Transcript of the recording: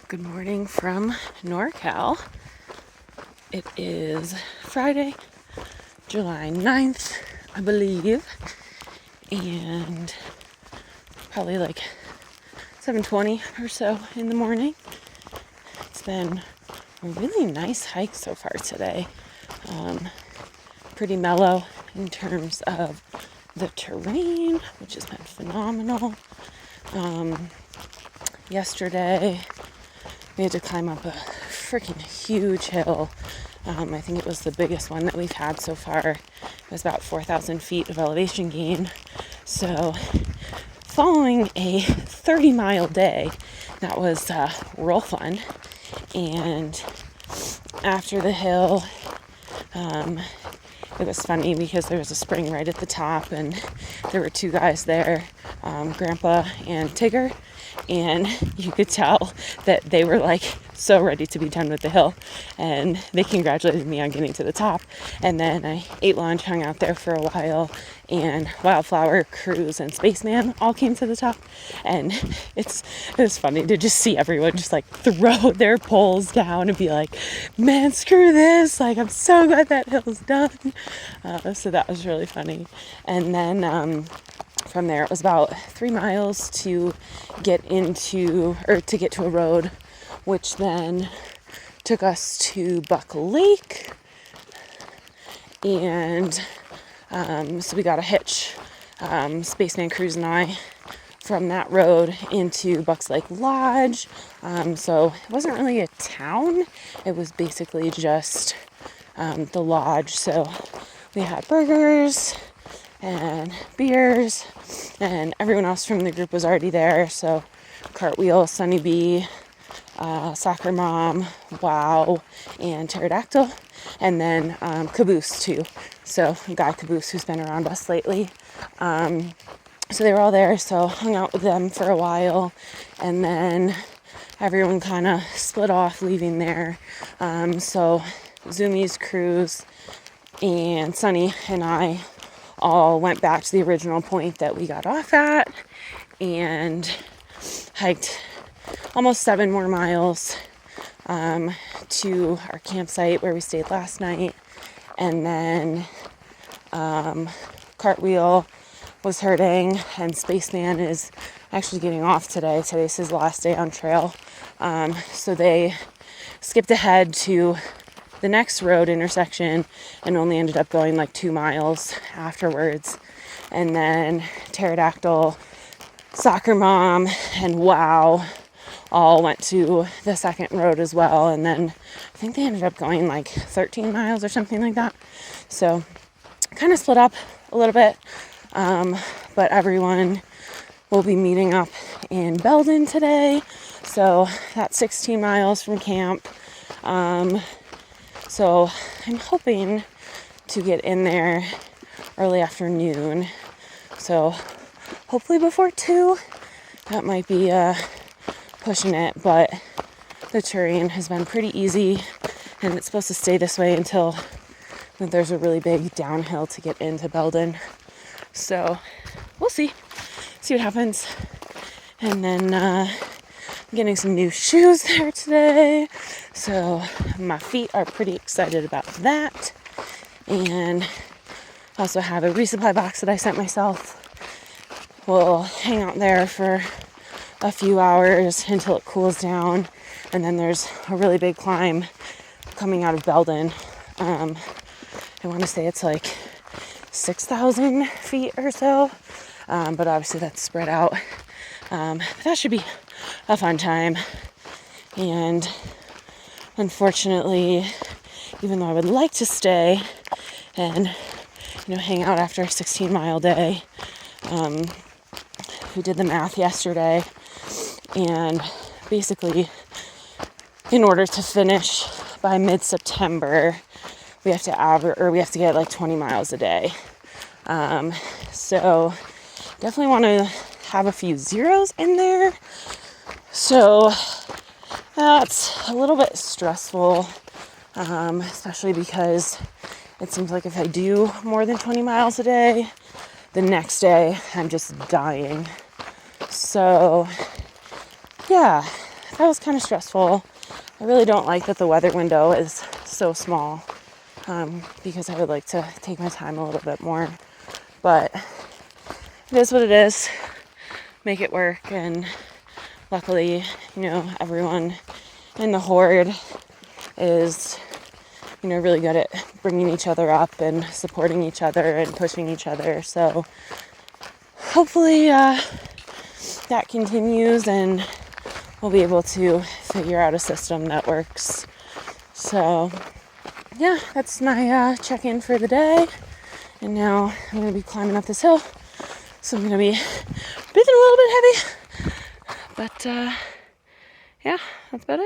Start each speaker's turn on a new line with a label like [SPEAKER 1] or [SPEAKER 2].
[SPEAKER 1] Good morning from NorCal. It is Friday, July 9th, I believe, and probably like 7:20 or so in the morning. It's been a really nice hike so far today. Pretty mellow in terms of the terrain, which has been phenomenal. Yesterday, we had to climb up a freaking huge hill. I think it was the biggest one that we've had so far. It was about 4,000 feet of elevation gain. So following a 30-mile day, that was real fun. And after the hill, it was funny because there was a spring right at the top and there were two guys there, Grandpa and Tigger, and you could tell that they were like so ready to be done with the hill, and they congratulated me on getting to the top. And then I ate lunch, hung out there for a while, and Wildflower, Cruz, and Spaceman all came to the top. And it was funny to just see everyone just like throw their poles down and be like, man, screw this, like I'm so glad that hill's done. So that was really funny. And then from there, it was about 3 miles to get to a road, which then took us to Buck Lake. And so we got a hitch, Spaceman, Cruz, and I, from that road into Bucks Lake Lodge. So it wasn't really a town. It was basically just the lodge. So we had burgers and beers, and everyone else from the group was already there. So Cartwheel, Sunny B, Soccer Mom, Wow, and Pterodactyl, and then Caboose too. So Guy Caboose, who's been around us lately. So they were all there, so hung out with them for a while, and then everyone kind of split off leaving there. So Zoomies, Cruz, and Sunny and I all went back to the original point that we got off at and hiked almost 7 more miles to our campsite where we stayed last night. And then Cartwheel was hurting, and Spaceman is actually getting off today. Today's his last day on trail. So they skipped ahead to the next road intersection and only ended up going like 2 miles afterwards. And then Pterodactyl, Soccer Mom, and Wow all went to the second road as well. And then I think they ended up going like 13 miles or something like that. So kind of split up a little bit. But everyone will be meeting up in Belden today. So that's 16 miles from camp. So I'm hoping to get in there early afternoon. So hopefully before 2. That might be pushing it, but the terrain has been pretty easy, and it's supposed to stay this way until there's a really big downhill to get into Belden. So we'll see what happens. And then I'm getting some new shoes there today, so my feet are pretty excited about that. And I also have a resupply box that I sent myself. We'll hang out there for a few hours until it cools down, and then there's a really big climb coming out of Belden. I want to say it's like 6,000 feet or so, but obviously that's spread out. But that should be a fun time. And unfortunately, even though I would like to stay and hang out after a 16-mile day, we did the math yesterday, and basically in order to finish by mid-September, we have to get like 20 miles a day. So definitely want to have a few zeros in there. So that's a little bit stressful, especially because it seems like if I do more than 20 miles a day, the next day I'm just dying. So yeah, that was kind of stressful. I really don't like that the weather window is so small, because I would like to take my time a little bit more. But it is what it is. Make it work. And luckily, everyone in the horde is, really good at bringing each other up and supporting each other and pushing each other. So hopefully that continues and we'll be able to figure out a system that works. So yeah, that's my check-in for the day. And now I'm going to be climbing up this hill. So I'm going to be breathing a little bit heavy. But yeah, that's about it.